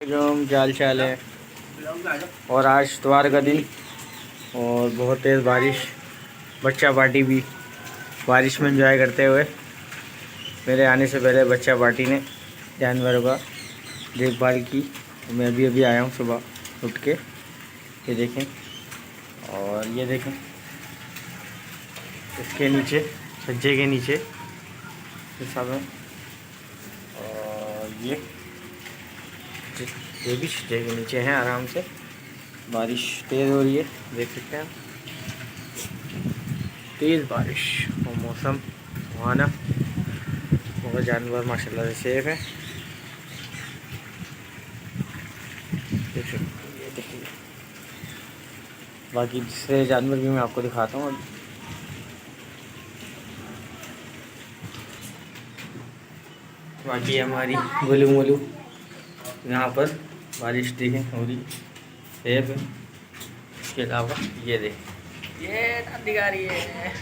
क्या हाल चाल है। और आज इतवार का दिन और बहुत तेज़ बारिश। बच्चा पार्टी भी बारिश में एंजॉय करते हुए। मेरे आने से पहले बच्चा पार्टी ने जानवरों का देखभाल की। तो मैं अभी आया हूँ सुबह उठ के। ये देखें, और ये देखें इसके नीचे, छज्जे के नीचे सब है। और ये भी छज्जे के नीचे हैं आराम से। बारिश तेज़ हो रही है, देख सकते हैं आप, तेज़ बारिश और मौसम सुहाना। और जानवर माशाल्लाह से सेफ है। देख सकते हैं, ये देखिए। बाकी दूसरे जानवर भी मैं आपको दिखाता हूँ। बाकी हमारी गोलू मोलू यहाँ पर बारिश देखें हो रही सेफ है। इसके अलावा ये देख, ये दादी आ रही है,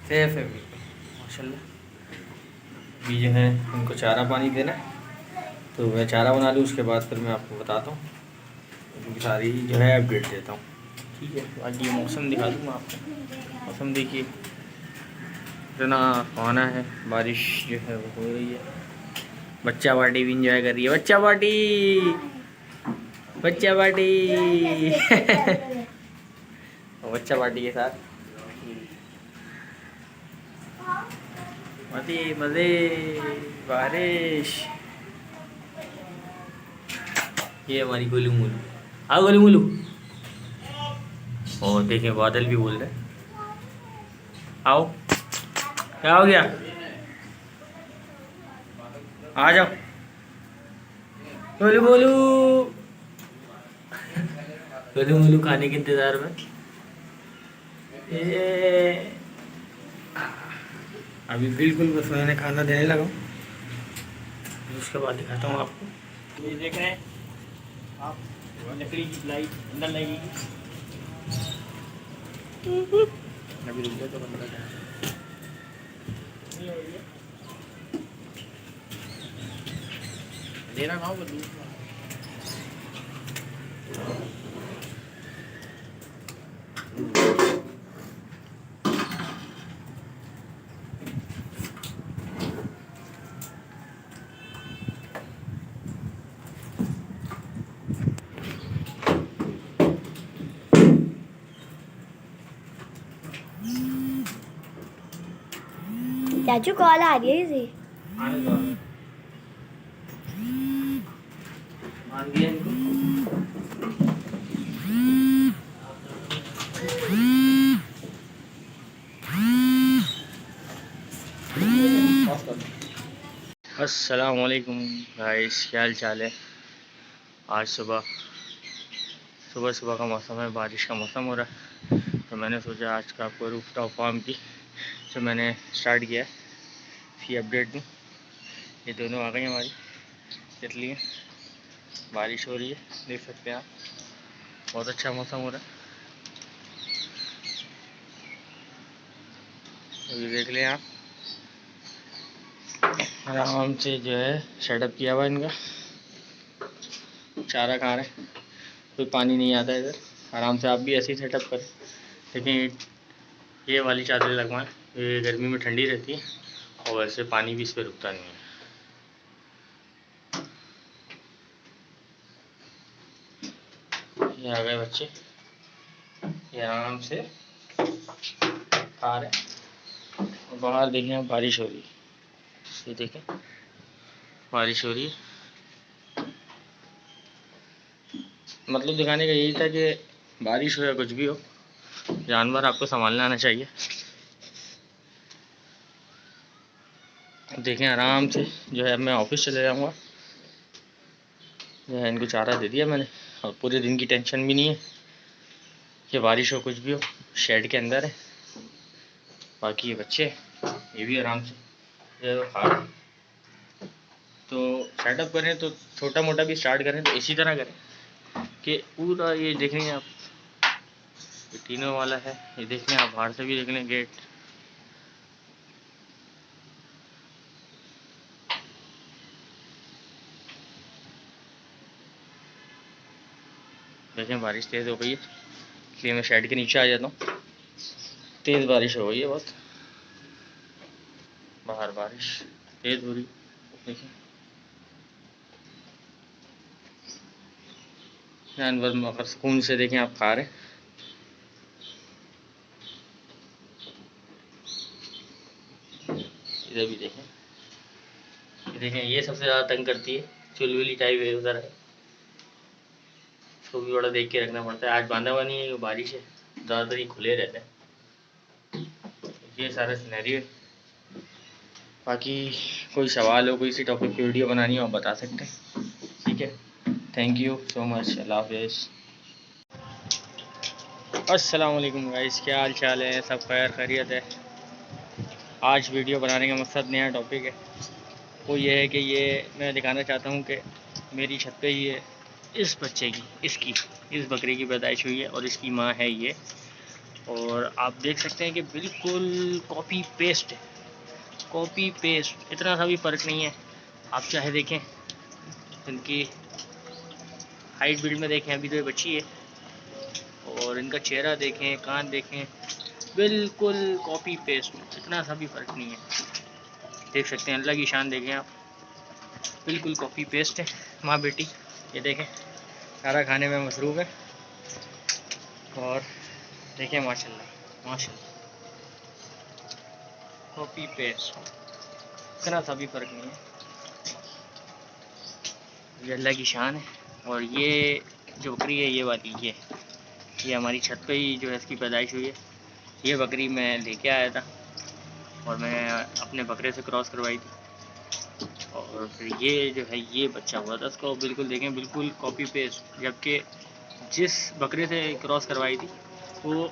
सेफ है बिल्कुल माशाल्लाह। अभी जो है उनको चारा पानी देना है, तो मैं चारा बना लूँ, उसके बाद फिर मैं आपको बताता हूँ, उनकी सारी जो है अपडेट देता हूँ। ठीक है, बाकी मौसम दिखा दूँ मैं आपको। मौसम देखिए इतना सुहाना है, बारिश जो है वो हो रही है। बच्चा पार्टी भी इंजॉय कर रही है। बच्चा पार्टी, बच्चा पार्टी बच्चा पार्टी के साथ मजे मजे, बारिश। ये हमारी गोलू मोलू। हाँ गोलू मोलू। और देखें बादल भी बोल रहे हैं, आओ। क्या हो गया, आ जाओ गोलू मोलू। गोलू मोलू खाने के इंतजार में। ये अभी बिल्कुल बस मैंने खाना देने लगा हूँ, उसके बाद दिखाता हूँ आपको। ये देख रहे हैं आप, लकड़ी की प्लाई अंदर लगेगी। अभी रुक जाए तो बंद कर देना खाओ बदलू। चाचू कॉल आ रही है इसे। आने दो, मान दिया इनको। अस्सलाम वालेकुम गाइस, क्या हाल चाल है। आज सुबह सुबह का मौसम है, बारिश का मौसम हो रहा है। तो मैंने सोचा आज का आपको रूफटॉप फार्म की जो मैंने स्टार्ट किया है इसकी अपडेट दूँ। ये दोनों आ गई हमारी तितलियाँ। बारिश हो रही है, देख सकते हैं आप, बहुत अच्छा मौसम हो रहा है। अभी देख लें आप, आराम से जो है सेटअप किया हुआ इनका। चारा खा रहे हैं, कोई पानी नहीं आता इधर। आराम से आप भी ऐसे ही सेटअप करें, लेकिन ये वाली चादरें लगवाएं, ये गर्मी में ठंडी रहती है और वैसे पानी भी इस पर रुकता नहीं है। ये आ गए बच्चे, ये आराम से खा रहे हैं। और बाहर देखें बारिश हो रही है, ये देखें बारिश हो रही है। मतलब दिखाने का यही था कि बारिश हो या कुछ भी हो, जानवर आपको संभालना आना चाहिए। देखें आराम से जो है मैं ऑफिस चले जाऊँगा, जो है इनको चारा दे दिया मैंने, और पूरे दिन की टेंशन भी नहीं है कि बारिश हो कुछ भी हो, शेड के अंदर है। बाकी ये बच्चे, ये भी आराम से जो है खा रहे हैं। तो सेटअप करें तो छोटा मोटा भी स्टार्ट करें तो इसी तरह करें कि पूरा ये देख लेंगे आप, ये तीनों वाला है। ये देख लें आप, बाहर से भी देख लें गेट। देखें बारिश तेज़ हो गई है, इसलिए मैं शेड के नीचे आ जाता हूँ। तेज़ बारिश हो गई है बहुत, बाहर बारिश तेज़ हो रही। देखिए जानवर मगर सुकून से देखें आप खा रहे। इधर भी देखें, ये सबसे ज़्यादा तंग करती है, चुलबुली टाइप है उधर है, उसको भी बड़ा देख के रखना पड़ता है। आज बांधा हुआ नहीं है, बारिश है, ज़्यादातर ये खुले रहते हैं। ये सारा सिनेरियो है। बाकी कोई सवाल हो, कोई सी टॉपिक पे वीडियो बनानी हो, आप बता सकते हैं। ठीक है, थैंक यू सो मच, अल्लाह हाफिज़। अस्सलाम वालेकुम गाइस, क्या हाल चाल है? सब खैर खैरियत है? आज वीडियो बनाने का मकसद नया टॉपिक है, वो ये है कि ये मैं दिखाना चाहता हूँ कि मेरी छत पे ये इस बच्चे की इस बकरी की पैदाइश हुई है और इसकी माँ है ये। और आप देख सकते हैं कि बिल्कुल कॉपी पेस्ट है, कॉपी पेस्ट, इतना सा भी फ़र्क नहीं है। आप चाहे देखें इनकी हाइट बिल्ड में देखें, अभी तो ये बच्ची है, और इनका चेहरा देखें, कान देखें, बिल्कुल कॉपी पेस्ट, इतना सा भी फ़र्क नहीं है। देख सकते हैं, अल्लाह की शान देखें आप, बिल्कुल कॉपी पेस्ट है माँ बेटी। ये देखें सारा खाने में मसरूफ़ है, और देखें माशाल्लाह माशाल्लाह कॉपी पेस्ट, इतना सा भी फ़र्क नहीं है। ये अल्लाह की शान है। और ये जो बकरी है ये वाली, ये हमारी छत पे ही जो है इसकी पैदाइश हुई है। ये बकरी मैं लेके आया था और मैं अपने बकरे से क्रॉस करवाई थी, और फिर ये जो है ये बच्चा हुआ था इसको। बिल्कुल देखें, बिल्कुल कॉपी पेस्ट, जबकि जिस बकरे से क्रॉस करवाई थी वो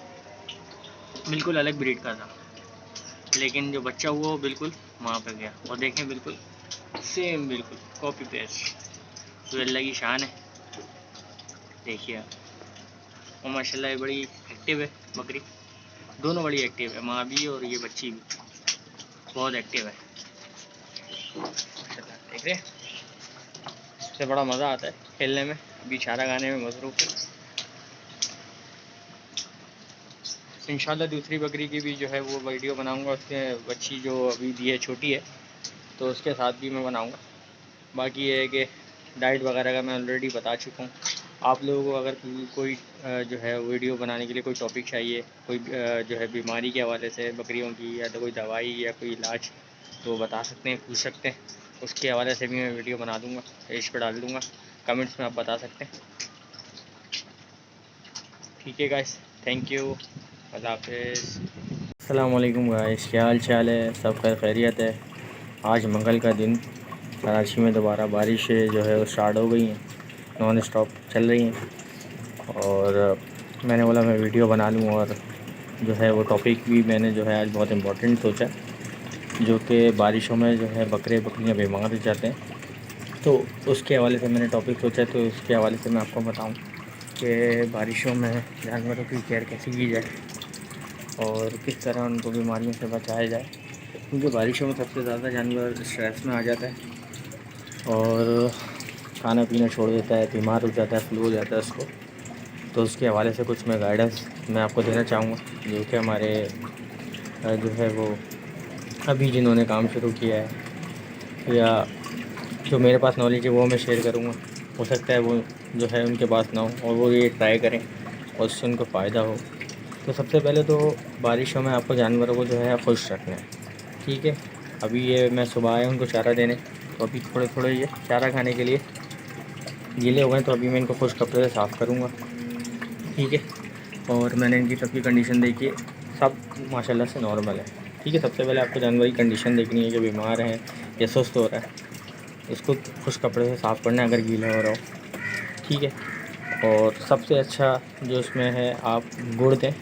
बिल्कुल अलग ब्रीड का था, लेकिन जो बच्चा हुआ वो बिल्कुल वहाँ पे गया। और देखें बिल्कुल सेम, बिल्कुल कॉपी पेस्ट। तो अल्लाह की शान है, देखिए आप। और माशाल्लाह ये बड़ी एक्टिव है बकरी, दोनों बड़ी एक्टिव है, माँ भी और ये बच्ची भी बहुत एक्टिव है माशाल्लाह। देख रहे हैं, इससे बड़ा मज़ा आता है खेलने में, अभी चारा खाने में मसरूफ़ है। इंशाल्लाह दूसरी बकरी की भी जो है वो वीडियो बनाऊंगा, उसके बच्ची जो अभी भी है छोटी है तो उसके साथ भी मैं बनाऊंगा। बाकी ये है कि डाइट वगैरह का मैं ऑलरेडी बता चुका हूँ। आप लोगों को अगर कोई जो है वीडियो बनाने के लिए कोई टॉपिक चाहिए, कोई जो है बीमारी के हवाले से बकरियों की, या तो कोई दवाई या कोई इलाज, तो बता सकते हैं, पूछ सकते हैं, उसके हवाले से भी मैं वीडियो बना दूँगा, पेज पर डाल दूँगा, कमेंट्स में आप बता सकते हैं। ठीक है गाइस, थैंक यू, अल्लाह हाफिज़। अस्सलाम वालेकुम गाइस, क्या हाल चाल है? सब खैर खैरियत है? आज मंगल का दिन, कराची में दोबारा बारिशें जो है वो स्टार्ट हो गई हैं, नॉन स्टॉप चल रही हैं। और मैंने बोला मैं वीडियो बना लूँ, और जो है वो टॉपिक भी मैंने जो है आज बहुत इम्पोर्टेंट सोचा, जो कि बारिशों में जो है बकरियाँ बीमार हो जाते हैं, तो उसके हवाले से मैंने टॉपिक सोचा। तो उसके हवाले से मैं आपको बताऊँ कि बारिशों में जानवरों की केयर कैसे की जाए और किस तरह उनको बीमारियों से बचाया जाए, क्योंकि बारिशों में सबसे ज़्यादा जानवर स्ट्रेस में आ जाता है और खाना पीना छोड़ देता है, बीमार हो जाता है, फ्लू हो जाता है उसको। तो उसके हवाले से कुछ मैं गाइडेंस मैं आपको देना चाहूँगा, जो कि हमारे जो है वो अभी जिन्होंने काम शुरू किया है, या जो मेरे पास नॉलेज है वो मैं शेयर करूँगा। हो सकता है वो जो है उनके पास ना हो और वो ये ट्राई करें और उससे उनको फ़ायदा हो। तो सबसे पहले तो बारिशों में आपको जानवरों को जो है खुश रखना है, ठीक है। अभी ये मैं सुबह आया उनको चारा देने, तो अभी थोड़े थोड़े ये चारा खाने के लिए गीले हो गए, तो अभी मैं इनको खुश कपड़े से साफ़ करूँगा, ठीक है। और मैंने इनकी सबकी कंडीशन देखी, सब माशाल्लाह से नॉर्मल है, ठीक है। सबसे पहले आपको जानवर की कंडीशन देखनी है कि बीमार है या सुस्त हो रहा है, इसको खुश कपड़े से साफ़ करना है अगर गीला हो रहा हो, ठीक है। और सबसे अच्छा जो इसमें है, आप गुड़ दें,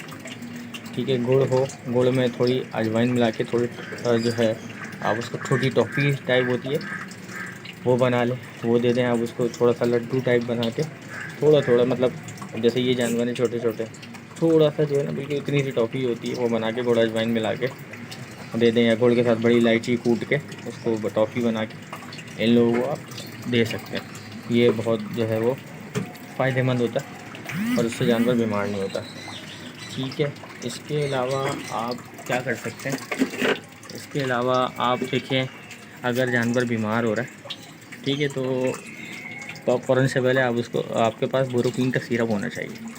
ठीक है। गुड़ हो, गुड़ में थोड़ी अजवाइन मिला के, थोड़ी जो है आप उसको छोटी टॉफ़ी टाइप होती है वो बना लें, वो दे दें आप उसको। थोड़ा सा लड्डू टाइप बना के, थोड़ा थोड़ा, मतलब जैसे ये जानवर हैं छोटे छोटे, थोड़ा सा जो है ना बिल्कुल इतनी सी टॉफ़ी होती है वो बना के गुड़ अजवाइन मिला के दे दें, या गुड़ के साथ बड़ी इलायची कूट के उसको टॉफ़ी बना के इन लोगों को आप दे सकते हैं। ये बहुत जो है वो फ़ायदेमंद होता है। और उससे जानवर बीमार नहीं होता। ठीक है, इसके अलावा आप क्या कर सकते हैं, इसके अलावा आप देखें अगर जानवर बीमार हो रहा है, ठीक है, तो आप फ़ौरन से पहले आप उसको, आपके पास बोरोफिन का सिरप होना चाहिए।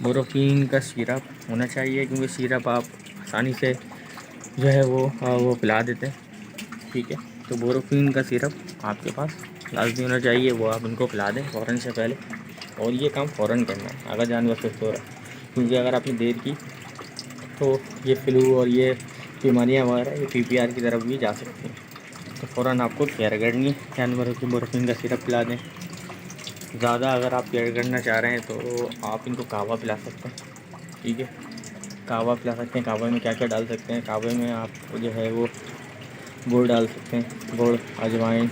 बोरोफिन का सिरप होना चाहिए, क्योंकि सिरप आप आसानी से जो है वो पिला देते हैं। ठीक है, तो बोरोफिन का सिरप आपके पास लाजमी होना चाहिए, वो आप उनको पिला दें फ़ौरन से पहले। और ये काम फ़ौरन करना है अगर जानवर सुस्त हो रहा है, क्योंकि अगर आपने देर की तो ये फ्लू और ये बीमारियाँ वगैरह ये पीपीआर की तरफ भी जा सकती हैं। तो फ़ौरन आपको केयर करनी है, जानवरों की बोरोफिन का सिरप पिला दें। ज़्यादा अगर आप केयर करना चाह रहे हैं तो आप इनको कहवा पिला सकते हैं। ठीक है, कहवा पिला सकते हैं। कहवे में क्या क्या डाल सकते हैं, कहवे में आप जो है वो गुड़ डाल सकते हैं, गुड़, अजवाइन,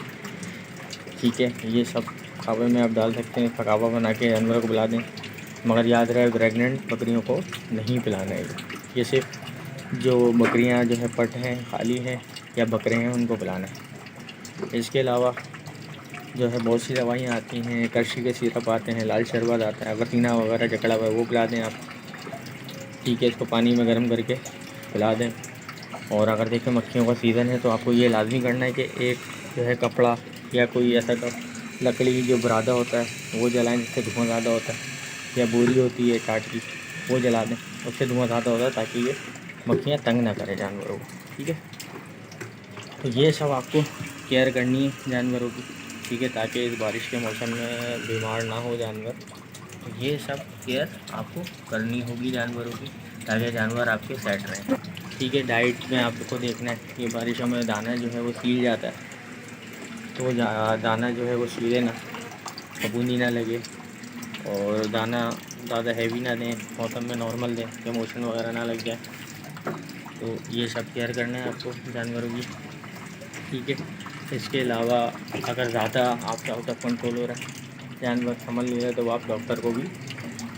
ठीक है, ये सब कहवे में आप डाल सकते हैं। कहवा बना के जानवरों को पिला दें, मगर याद रहे प्रेग्नेंट बकरियों को नहीं पिलाना है। ये सिर्फ जो बकरियां जो है पट हैं, खाली हैं या बकरे हैं उनको पिलाना है। इसके अलावा जो है बहुत सी दवाइयाँ आती हैं, करशी के सिरप आते हैं, लाल शरबत आता है, अगर सीना वगैरह जकड़ा हुआ है वो पिला दें आप। ठीक है, इसको पानी में गर्म करके पिला दें। और अगर देखें मक्खियों का सीज़न है तो आपको ये लाजमी करना है कि एक जो है कपड़ा या कोई ऐसा लकड़ी जो बुरादा होता है वो जलाएं जिससे धुआं ज़्यादा होता है, या बोरी होती है टाट की वो जला दें, उससे धुआं ज़्यादा होता है, ताकि ये मक्खियाँ तंग ना करें जानवरों को। ठीक है, तो ये सब आपको केयर करनी है जानवरों की। ठीक है, ताकि इस बारिश के मौसम में बीमार ना हो जानवर। तो ये सब केयर आपको करनी होगी जानवरों की, ताकि जानवर आपके सेट रहें। ठीक है, डाइट में आपको देखना है कि बारिशों में दाना जो है वो सील जाता है, तो दाना जो है वो सीले ना, फफूंदी ना लगे, और दाना ज़्यादा हैवी ना दें, मौसम में नॉर्मल दें कि मोशन वगैरह ना लग जाए। तो ये सब केयर करना है आपको जानवरों की। ठीक है, इसके अलावा अगर ज़्यादा आपका आउट ऑफ कंट्रोल हो रहा है, जानवर संभल नहीं रहे, तो आप डॉक्टर को भी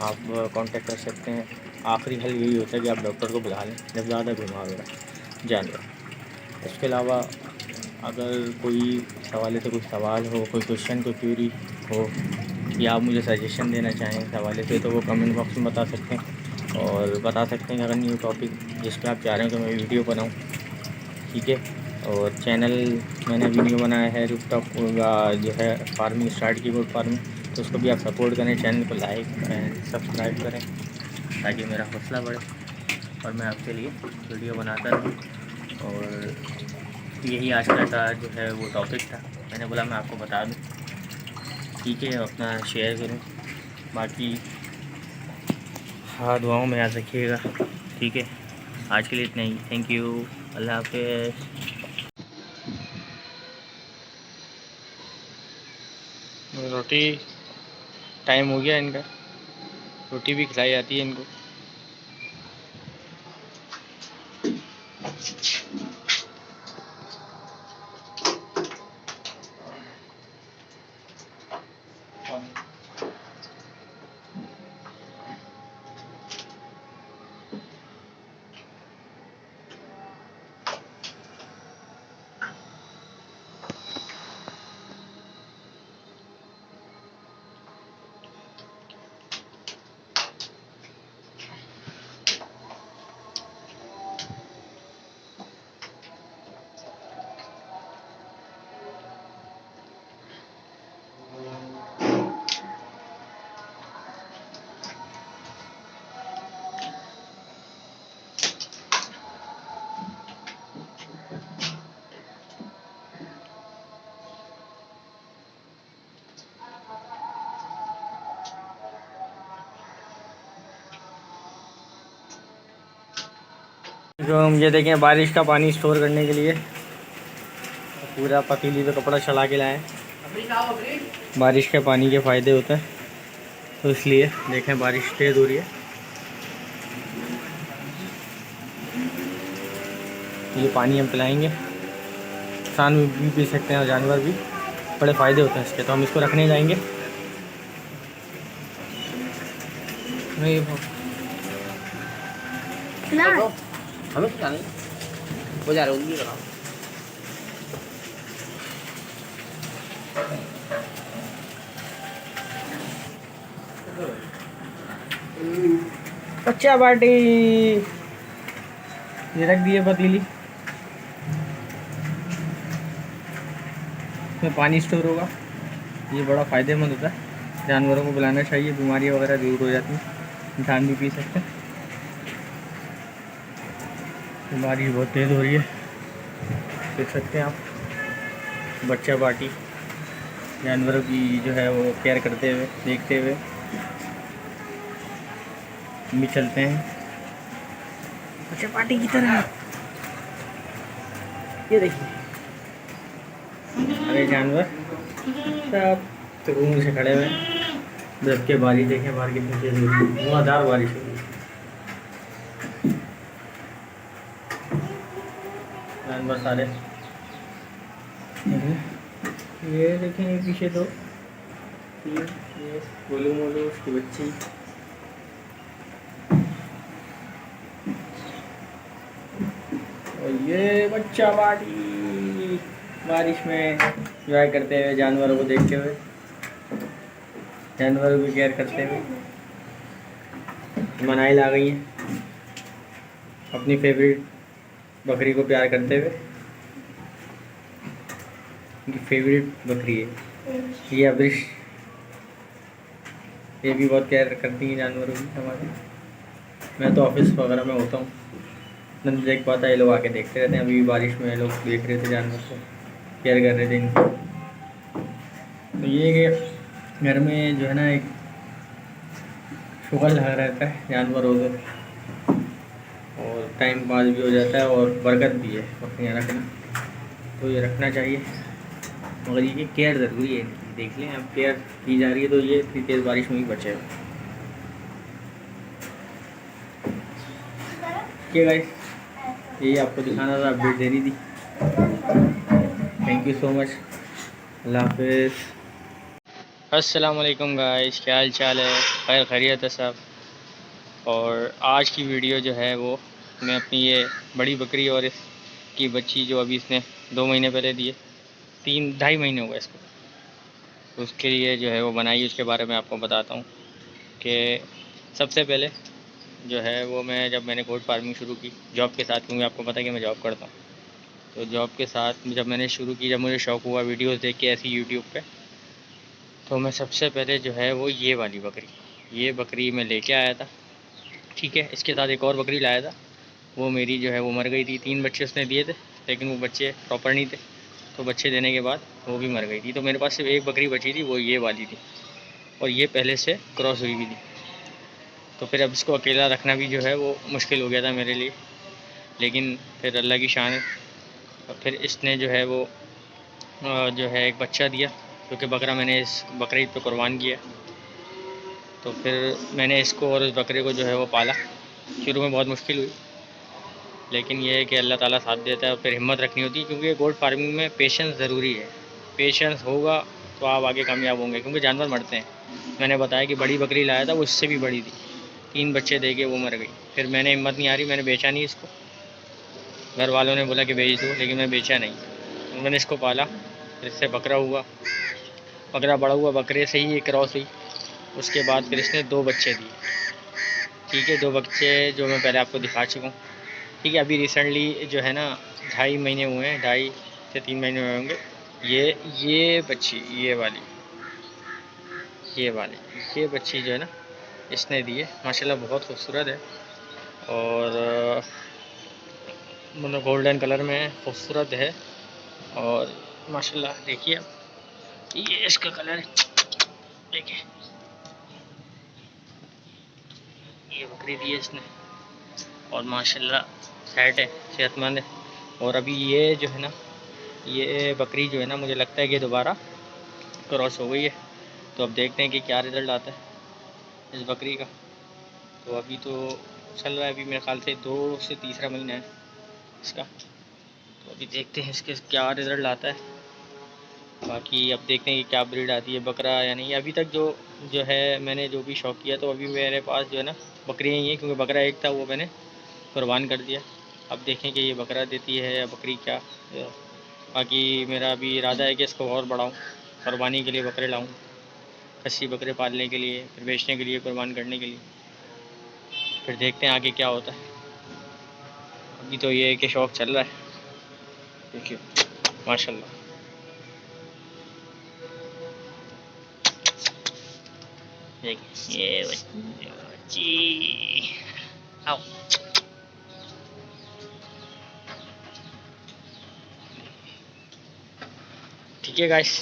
आप कांटेक्ट कर सकते हैं। आखिरी हल यही होता है कि आप डॉक्टर को बुला लें जब ज़्यादा बीमार हो रहा है जानवर। इसके अलावा अगर कोई हवाले से कुछ सवाल हो, कोई क्वेश्चन, कोई क्यूरी हो, या आप मुझे सजेशन देना चाहें इस हवाले से, तो वो कमेंट बॉक्स में बता सकते हैं, और बता सकते हैं अगर न्यू टॉपिक जिस पर आप चाह रहे हैं कि मैं वीडियो बनाऊँ। ठीक है, और चैनल मैंने वीडियो बनाया है रूफटॉप जो है फार्मिंग स्टार्ट की, गुड फार्मिंग, तो उसको भी आप सपोर्ट करें, चैनल को लाइक एंड सब्सक्राइब करें, ताकि मेरा हौसला बढ़े और मैं आपके लिए वीडियो बनाता रहूँ। और यही आज का जो है वो टॉपिक था, मैंने बोला मैं आपको बता दूँ। ठीक है, अपना शेयर करूँ, बाकी हाँ दुआओं में याद रखिएगा। ठीक है, आज के लिए इतना ही। थैंक यू, अल्लाह हाफ़िज़। रोटी टाइम हो गया इनका, रोटी भी खिलाई जाती है इनको। जो हम ये देखें बारिश का पानी स्टोर करने के लिए पूरा पतीली पे कपड़ा चढ़ा के लाए। बारिश के पानी के फ़ायदे होते हैं, तो इसलिए देखें बारिश तेज़ हो रही है, ये पानी हम पिलाएंगे, इंसान भी पी सकते हैं और जानवर भी, बड़े फ़ायदे होते हैं इसके। तो हम इसको रखने जाएंगे। नहीं हमें क्या नहीं हो जा रहा है बच्चा बाटी ये रख दिए पतीली में, पानी स्टोर होगा। ये बड़ा फ़ायदेमंद होता है, जानवरों को पिलाना चाहिए, बीमारियाँ वगैरह दूर हो जाती हैं, इंसान भी पी सकते हैं। बारिश बहुत तेज़ हो रही है, देख सकते हैं आप। बच्चा पार्टी जानवरों की जो है वो केयर करते हुए, देखते हुए भी चलते हैं बच्चा पार्टी की तरह। ये देखिए अरे जानवर सब तो रूम से खड़े हुए हैं, जब के बारिश देखें बाहर कितनी तेज़ हो रही है, धुआंधार बारिश हो रही है। जानवर सारे ये देखें, ये पीछे दो ये गोलू मोलू उसकी बच्ची, और ये बच्चा पार्टी बारिश में एंजॉय करते हुए, जानवरों को देखते हुए, जानवरों की केयर करते हुए। मनाइल आ गई है अपनी फेवरेट बकरी को प्यार करते हुए। उनकी फेवरेट बकरी है ये अब्रिश, ये भी बहुत केयर करती हैं जानवरों की हमारी। मैं तो ऑफिस वगैरह में होता हूँ, नहीं देख पाता, ये लोग आके देखते रहते हैं। अभी बारिश में ये लोग देख रहे थे, जानवर को केयर कर रहे थे इनको। तो ये घर में जो है ना एक शुगल लगा रहता है जानवर हो तो, और टाइम पास भी हो जाता है और बरकत भी है बकरियाँ रखना, तो ये रखना चाहिए। मगर ये केयर ज़रूरी है इनकी, देख लें अब केयर की जा रही है तो ये इतनी तेज़ बारिश में ही बचेगा। क्या गाइस, यही आपको दिखाना था, अपडेट देनी थी। थैंक यू सो मच, अल्लाह हाफिज़। अस्सलाम वालेकुम गाइस, क्या हाल चाल है? खैर खैरियत है सब। और आज की वीडियो जो है वो मैं अपनी ये बड़ी बकरी और इसकी बच्ची जो अभी इसने 2 महीने पहले दिए, 3-2.5 महीने हो गए इसको, उसके लिए जो है वो बनाई। उसके बारे में आपको बताता हूँ कि सबसे पहले जो है वो जब मैंने गोट फार्मिंग शुरू की जॉब के साथ, क्योंकि आपको पता है कि मैं जॉब करता हूँ, तो जॉब के साथ जब मैंने शुरू की, जब मुझे शौक़ हुआ वीडियोस देख के ऐसी यूट्यूब पे, तो मैं सबसे पहले जो है वो ये वाली बकरी, ये बकरी मैं लेके आया था। ठीक है, इसके साथ एक और बकरी लाया था, वो मेरी जो है वो मर गई थी। 3 बच्चे उसने दिए थे, लेकिन वो बच्चे प्रॉपर नहीं थे, तो बच्चे देने के बाद वो भी मर गई थी। तो मेरे पास सिर्फ एक बकरी बची थी, वो ये वाली थी, और ये पहले से क्रॉस हुई भी थी। तो फिर अब इसको अकेला रखना भी जो है वो मुश्किल हो गया था मेरे लिए, लेकिन फिर अल्लाह की शान है। और फिर इसने जो है वो जो है एक बच्चा दिया, क्योंकि बकरा मैंने इस बकरीद पे कुर्बान किया। तो फिर मैंने इसको और उस बकरे को जो है वो पाला। शुरू में बहुत मुश्किल हुई, लेकिन ये है कि अल्लाह ताला साथ देता है और फिर हिम्मत रखनी होती है, क्योंकि गोट फार्मिंग में पेशेंस ज़रूरी है। पेशेंस होगा तो आप आगे कामयाब होंगे, क्योंकि जानवर मरते हैं। मैंने बताया कि बड़ी बकरी लाया था, वो इससे भी बड़ी थी, 3 बच्चे दे के वो मर गई। फिर मैंने हिम्मत नहीं आ रही, मैंने बेचा नहीं इसको। घर वालों ने बोला कि बेच दो, लेकिन मैं बेचा नहीं। मैंने इसको पाला, फिर इससे बकरा हुआ, बकरा बड़ा हुआ, बकरे से ही एक क्रॉस हुई। उसके बाद फिर इसने 2 बच्चे दिए। ठीक है, 2 बच्चे जो मैं पहले आपको दिखा चुका हूँ। ठीक है, अभी रिसेंटली जो है ना 2.5 महीने हुए हैं, 2.5 से 3 महीने हुए होंगे। ये बच्ची, ये बच्ची जो है ना इसने दी है। माशाल्लाह बहुत खूबसूरत है, और मतलब गोल्डन कलर में खूबसूरत है। और माशाल्लाह देखिए, ये इसका कलर देखिए, ये बकरी दी है इसने, और माशाल्लाह सेट है, सेहतमंद है। और अभी ये जो है ना, ये बकरी जो है ना, मुझे लगता है कि दोबारा क्रॉस हो गई है। तो अब देखते हैं कि क्या रिज़ल्ट आता है इस बकरी का। तो अभी तो चल रहा है, अभी मेरे ख्याल से 2 से तीसरा महीना है इसका। तो अभी देखते हैं इसके क्या रिज़ल्ट आता है। बाकी अब देखते हैं कि क्या ब्रीड आती है, बकरा या नहीं। अभी तक जो है मैंने जो भी शौक़ किया, तो अभी मेरे पास जो है ना बकरियाँ ही हैं, क्योंकि बकरा एक था वो मैंने कुर्बान कर दिया। अब देखें कि ये बकरा देती है या बकरी क्या। बाकी मेरा अभी इरादा है कि इसको और बढ़ाऊँ, कुर्बानी के लिए बकरे लाऊँ, खस्सी बकरे पालने के लिए, फिर बेचने के लिए, कुर्बान करने के लिए। फिर देखते हैं आगे क्या होता है। अभी तो ये है कि शौक चल रहा है, देखिए माशाल्लाह। देखिए ये बच्ची, आओ। ठीक है गाइस,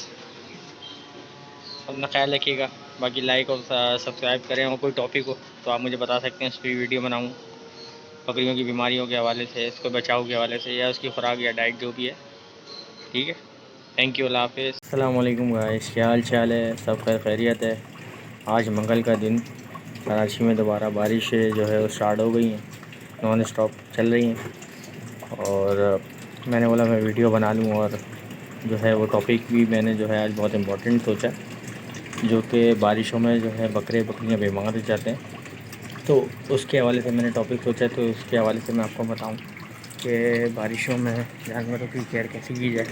अपना ख्याल रखिएगा। बाकी लाइक और सब्सक्राइब करें, और कोई टॉपिक हो तो आप मुझे बता सकते हैं, इस पर वीडियो बनाऊँ बकरियों की बीमारियों के हवाले से, इसको बचाव के हवाले से, या उसकी खुराक या डाइट जो भी है। ठीक है, थैंक यू, अल्लाह हाफिज़। अस्सलाम वालेकुम गाइस, क्या हाल चाल है? सब खैरियत है? आज मंगल का दिन, कराची में दोबारा बारिशें जो है वो स्टार्ट हो गई हैं, नॉन स्टॉप चल रही हैं। और मैंने बोला मैं वीडियो बना लूँ, और जो है वो टॉपिक भी मैंने जो है आज बहुत इम्पोर्टेंट सोचा, जो कि बारिशों में जो है बकरियाँ बीमार हो जाते हैं। तो उसके हवाले से मैंने टॉपिक सोचा, तो उसके हवाले से मैं आपको बताऊं कि बारिशों में जानवरों की केयर कैसे की जाए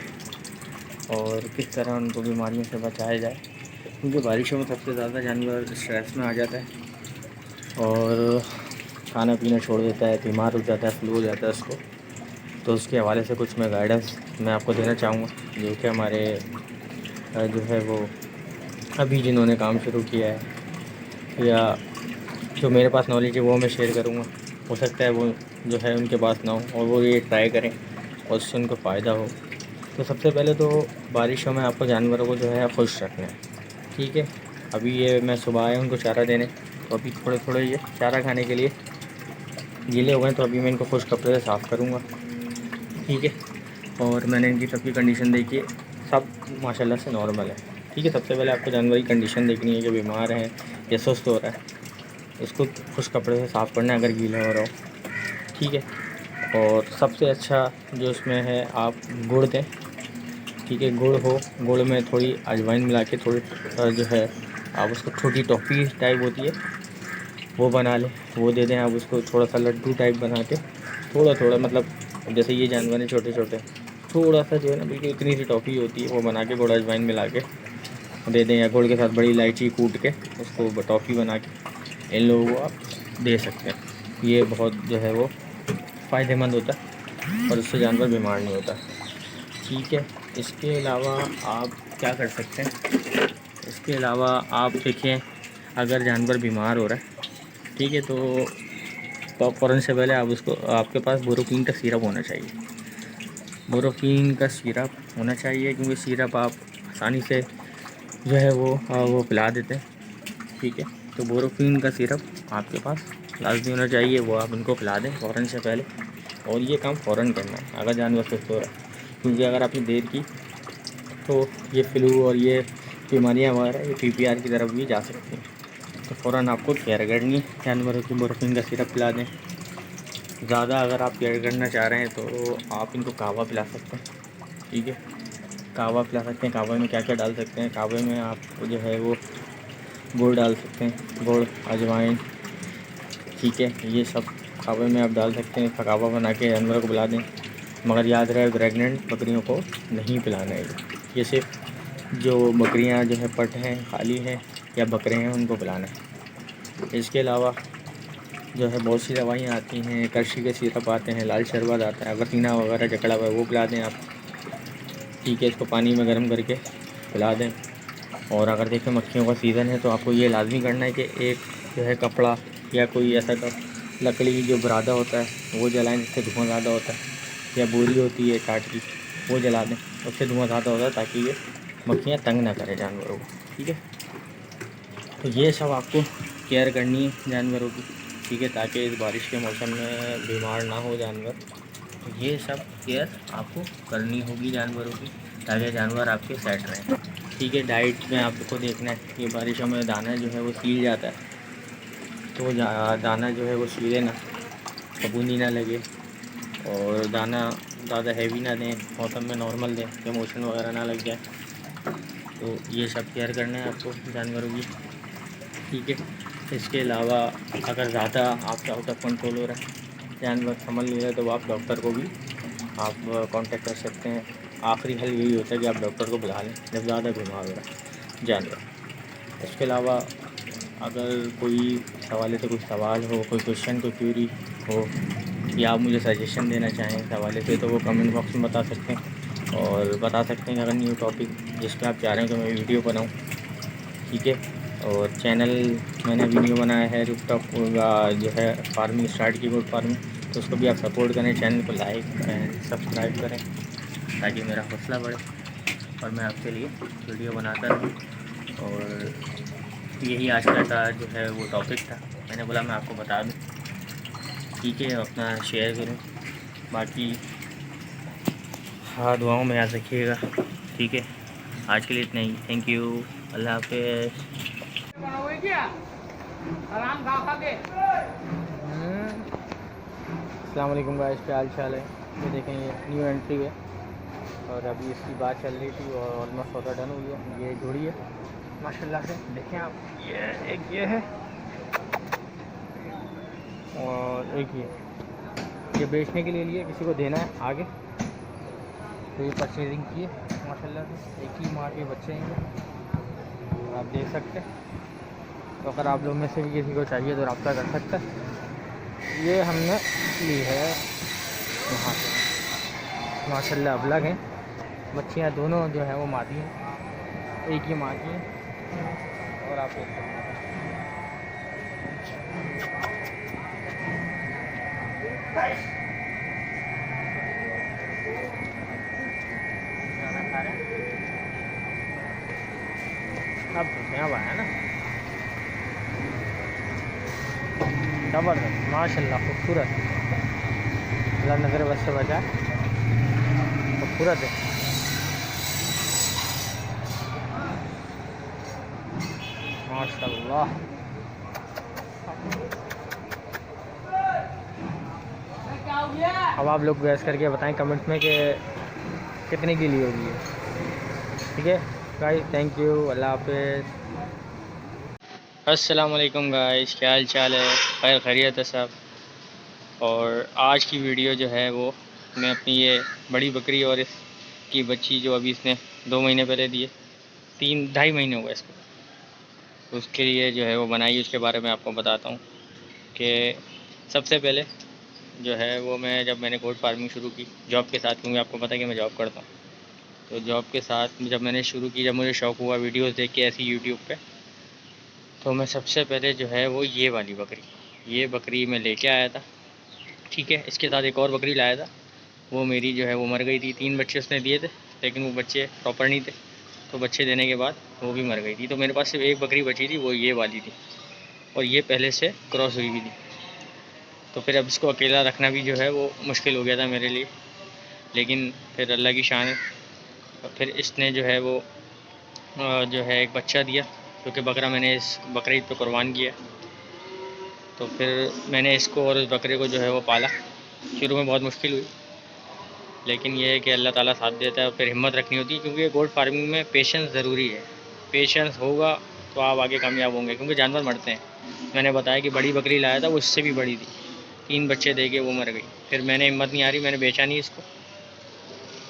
और किस तरह उनको बीमारियों से बचाया जाए। क्योंकि बारिशों में सबसे ज़्यादा जानवर स्ट्रेस में आ जाता है और खाना पीना छोड़ देता है, बीमार हो जाता है, फ्लू हो जाता है उसको। तो उसके हवाले से कुछ मैं गाइडेंस मैं आपको देना चाहूँगा, जो कि हमारे जो है वो अभी जिन्होंने काम शुरू किया है, या जो मेरे पास नॉलेज है वो मैं शेयर करूँगा। हो सकता है वो जो है उनके पास ना हो और वो ये ट्राई करें और उससे उनको फ़ायदा हो। तो सबसे पहले तो बारिशों में आपको जानवरों को जो है खुश रखना है। ठीक है, अभी ये मैं सुबह आया उनको चारा देने, तो अभी थोड़े थोड़े ये चारा खाने के लिए गीले हो गए, तो अभी मैं इनको खुश कपड़े से साफ़ करूँगा। ठीक है, और मैंने इनकी सबकी कंडीशन देखी है, सब माशाल्लाह से नॉर्मल है। ठीक है, सबसे पहले आपको जानवर की कंडीशन देखनी है कि बीमार है या सुस्त हो रहा है, इसको खुश कपड़े से साफ़ करना है अगर गीला हो रहा हो। ठीक है, और सबसे अच्छा जो इसमें है आप गुड़ दें। ठीक है, गुड़ हो, गुड़ में थोड़ी अजवाइन मिला के थोड़ी जो है आप उसको छोटी टॉफ़ी टाइप होती है वो बना लें, वो दे दें आप उसको। थोड़ा सा लड्डू टाइप बना के थोड़ा थोड़ा, मतलब जैसे ये जानवर हैं छोटे छोटे, थोड़ा सा जो है ना बिल्कुल इतनी सी टॉफ़ी होती है वो बना के गुड़ अजवाइन मिला के दे दें, या गुड़ के साथ बड़ी इलायची कूट के उसको टॉफ़ी बना के इन लोगों को आप दे सकते हैं। ये बहुत जो है वो फ़ायदेमंद होता है और उससे जानवर बीमार नहीं होता। ठीक है, इसके अलावा आप क्या कर सकते हैं, इसके अलावा आप देखें अगर जानवर बीमार हो रहा है, ठीक है, तो फ़ौरन से पहले आप उसको, आपके पास बोरोफिन का सिरप होना चाहिए। बोरोफिन का सिरप होना चाहिए, क्योंकि सिरप आप आसानी से जो है वो पिला देते हैं। ठीक है, तो बोरोफिन का सिरप आपके पास लाजमी होना चाहिए, वो आप इनको पिला दें फ़ौरन से पहले, और ये काम फ़ौरन करना है अगर जानवर सुस्त हो रहा है। क्योंकि अगर आपने देर की तो ये फ्लू और ये बीमारियाँ वगैरह ये पीपीआर की तरफ भी जा सकती हैं। तो फ़ौरन आपको केयर करनी है, जानवरों की बोरोफिन का सिरप पिला दें। ज़्यादा अगर आप केयर करना चाह रहे हैं तो आप इनको कहवा पिला सकते हैं। ठीक है, कहवा पिला सकते हैं। कहवे में क्या क्या डाल सकते हैं, कहवे में आप जो है वो गुड़ डाल सकते हैं, गुड़, अजवाइन। ठीक है, ये सब कहवे में आप डाल सकते हैं, कहवा बना के जानवरों को पिला दें। मगर याद रहे प्रेग्नेंट बकरियों को नहीं पिलाना है ये सिर्फ जो बकरियां जो है पट हैं, खाली हैं या बकरे हैं उनको पिलाना है। इसके अलावा जो है बहुत सी दवाइयाँ आती हैं, करशी के सिरप आते हैं, लाल शरबत आता है, अगर सीना वगैरह जकड़ा हुआ है वो पिला दें आप। ठीक है, इसको पानी में गर्म करके पिला दें। और अगर देखें मक्खियों का सीज़न है तो आपको ये लाजमी करना है कि एक जो है कपड़ा या कोई ऐसा लकड़ी जो बुरादा होता है वो जलाएं जिससे धुआं ज़्यादा होता है, या बोरी होती है काठ की वो जला दें, उससे धुआं ज़्यादा होता है, ताकि ये मक्खियाँ तंग ना करें जानवरों को। ठीक है, तो ये सब आपको केयर करनी है जानवरों की। ठीक है, ताकि इस बारिश के मौसम में बीमार ना हो जानवर। तो ये सब केयर आपको करनी होगी जानवरों की, ताकि जानवर आपके सेट रहें। ठीक है, डाइट में आपको देखना है, ये बारिशों में दाना जो है वो सील जाता है, तो दाना जो है वो सीले ना, फफूंदी ना लगे, और दाना ज़्यादा हैवी ना दें, मौसम में नॉर्मल दें कि मोशन वगैरह ना लग जाए। तो ये सब केयर करना है आपको जानवरों की। ठीक है, इसके अलावा अगर ज़्यादा आपका आउट ऑफ कंट्रोल हो रहा है, जानवर संभल नहीं रहा, तो आप डॉक्टर को भी आप कांटेक्ट कर सकते हैं। आखिरी हल यही होता है कि आप डॉक्टर को बुला लें जब ज़्यादा बीमार हो रहा है जानवर। इसके अलावा अगर कोई हवाले से कुछ सवाल हो, कोई क्वेश्चन, कोई क्यूरी हो, या आप मुझे सजेशन देना चाहें इस हवाले से, तो वो कमेंट बॉक्स में बता सकते हैं। और बता सकते हैं अगर न्यू टॉपिक जिस पर आप चाह रहे हैं कि मैं वीडियो बनाऊँ, ठीक है। और चैनल मैंने अभी न्यू बनाया है, रूफटॉप जो है फार्मिंग स्टार्ट की, गोट फार्मिंग, तो उसको भी आप सपोर्ट करें, चैनल को लाइक एंड सब्सक्राइब करें ताकि मेरा हौसला बढ़े और मैं आपके लिए वीडियो बनाता रहूँ। और यही आज का जो है वो टॉपिक था, मैंने बोला मैं आपको बता दूँ, ठीक है, अपना शेयर करूँ। बाकी हाँ, दुआओं में याद रखिएगा, ठीक है। आज के लिए इतना ही, थैंक यू, अल्लाह हाफिज़। अस्सलाम वालेकुम गाइस, क्या हाल चाल है। ये देखें, ये न्यू एंट्री है और अभी इसकी बात चल रही थी और ऑलमोस्ट सौदा डन हुई है। ये जोड़ी है माशाल्लाह से, देखें आप, ये है और एक ये बेचने के लिए लिए, किसी को देना है आगे, तो ये परचेजिंग की है माशाल्लाह से। एक ही माँ के बच्चे हैं, आप देख सकते हैं। तो अगर आप लोग में से भी किसी को चाहिए तो रब्ता कर सकता है। ये हमने ली है यहाँ से माशाल्लाह, अब लग हैं बच्चियाँ दोनों जो है वो मादी हैं, एक ही माँ की हैं। और आप देख सकते हैं खाना खा रहे हैं, अब खुशियाँ आया ना, ज़बरदस्त माशाल्लाह, खूबसूरत, अल्लाह नज़र बस से बचा, खूबसूरत है माशाल्लाह। अब आप लोग गैस करके बताएं कमेंट में कि कितने की ली होगी, ठीक है गाइस। थैंक यू, अल्लाह हाफिज़। अस्सलाम वालेकुम गाइस, क्या हाल चाल है, खैर खैरियत है सब। और आज की वीडियो जो है वो मैं अपनी ये बड़ी बकरी और इसकी बच्ची जो अभी इसने 2 महीने पहले दिए, 3-2.5 महीने हुए इसको, तो उसके लिए जो है वो बनाई, उसके बारे में आपको बताता हूँ। कि सबसे पहले जो है वो जब मैंने गोट फार्मिंग शुरू की जॉब के साथ, क्योंकि आपको पता है कि मैं जॉब करता हूँ, तो जॉब के साथ जब मैंने शुरू की, जब मुझे शौक़ हुआ वीडियोस देख के ऐसी यूट्यूब पे, तो मैं सबसे पहले जो है वो ये बकरी मैं लेके आया था, ठीक है। इसके साथ एक और बकरी लाया था, वो मेरी जो है वो मर गई थी। 3 बच्चे उसने दिए थे, लेकिन वो बच्चे प्रॉपर नहीं थे, तो बच्चे देने के बाद वो भी मर गई थी। तो मेरे पास सिर्फ एक बकरी बची थी, वो ये वाली थी, और ये पहले से क्रॉस हुई हुई थी। तो फिर अब इसको अकेला रखना भी जो है वो मुश्किल हो गया था मेरे लिए, लेकिन फिर अल्लाह की शान है, फिर इसने जो है वो जो है एक बच्चा दिया, क्योंकि बकरा मैंने इस बकरीद पे कुर्बान किया। तो फिर मैंने इसको और उस बकरे को जो है वो पाला। शुरू में बहुत मुश्किल हुई, लेकिन ये है कि अल्लाह ताला साथ देता है और फिर हिम्मत रखनी होती है, क्योंकि गोट फार्मिंग में पेशेंस ज़रूरी है। पेशेंस होगा तो आप आगे कामयाब होंगे, क्योंकि जानवर मरते हैं। मैंने बताया कि बड़ी बकरी लाया था, वो इससे भी बड़ी थी, 3 बच्चे दे के वो मर गई। फिर मैंने हिम्मत नहीं आ रही, मैंने बेचा नहीं इसको।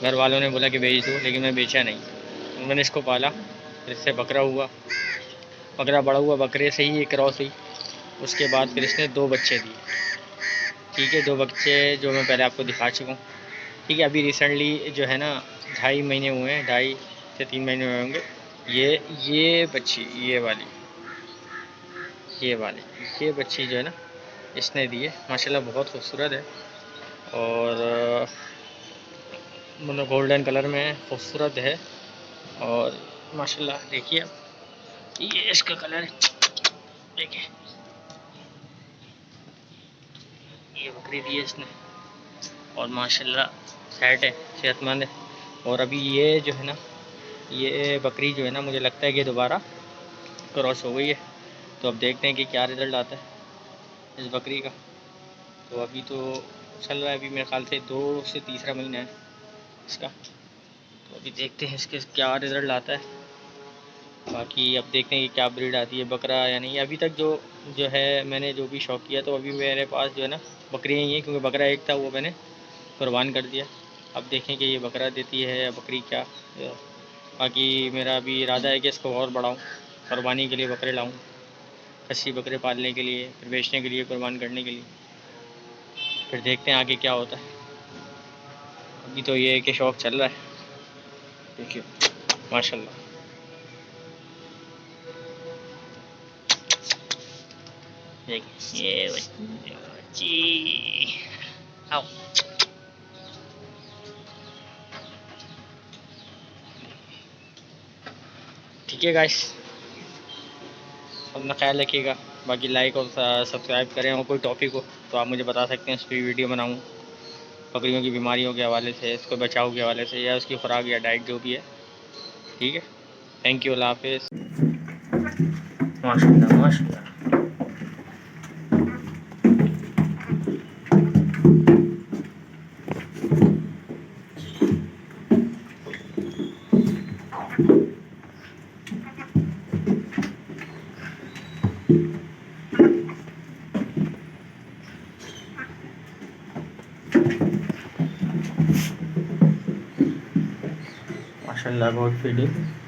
घर वालों ने बोला कि बेच दो, लेकिन मैं बेचा नहीं। मैंने इसको पाला, फिर इससे बकरा हुआ, बकरा बड़ा हुआ, बकरे से ही एक क्रॉस हुई। उसके बाद फिर इसने 2 बच्चे दिए, ठीक है। 2 बच्चे जो मैं पहले आपको दिखा चुका हूँ, ठीक है। अभी रिसेंटली जो है ना 2.5 महीने हुए हैं, 2.5 से 3 महीने हुए होंगे। ये बच्ची, ये बच्ची जो है ना इसने दी है, माशाल्लाह बहुत खूबसूरत है, और मतलब गोल्डन कलर में खूबसूरत है। और माशाल्लाह देखिए, ये इसका कलर है, देखिए ये बकरी दी है इसने, और माशाल्लाह सेट है, सेहतमंद है। और अभी ये जो है ना, ये बकरी जो है ना, मुझे लगता है कि दोबारा क्रॉस हो गई है। तो अब देखते हैं कि क्या रिज़ल्ट आता है इस बकरी का। तो अभी तो चल रहा है, अभी मेरे ख्याल से 2 से तीसरा महीना है इसका। तो अभी देखते हैं इसके क्या रिज़ल्ट आता है। बाकी अब देखते हैं कि क्या ब्रीड आती है, बकरा या नहीं। अभी तक जो है मैंने जो भी शौक़ किया, तो अभी मेरे पास जो है ना बकरियाँ ही हैं, क्योंकि बकरा एक था वो मैंने कुर्बान कर दिया। अब देखें कि ये बकरा देती है या बकरी क्या। बाकी मेरा अभी इरादा है कि इसको और बढ़ाऊँ, कुर्बानी के लिए बकरे लाऊँ। खस्सी बकरे पालने के लिए, फिर बेचने के लिए, कुर्बान करने के लिए। फिर देखते हैं आगे क्या होता है। अभी तो ये है कि शौक़ चल रहा है। देखिए माशाल्लाह। देखिए ये बच्ची, आओ। ठीक है गाइस, अपना ख्याल रखिएगा। बाकी लाइक और सब्सक्राइब करें, और कोई टॉपिक हो तो आप मुझे बता सकते हैं, उस पर वीडियो बनाऊँ। बकरियों की बीमारियों के हवाले से, इसको बचाव के हवाले से, या उसकी खुराक या डाइट जो भी है। ठीक है, थैंक यू, अल्लाह हाफिज़। माशाल्लाह माशाल्लाह। माशाल्लाह बहुत फिट है।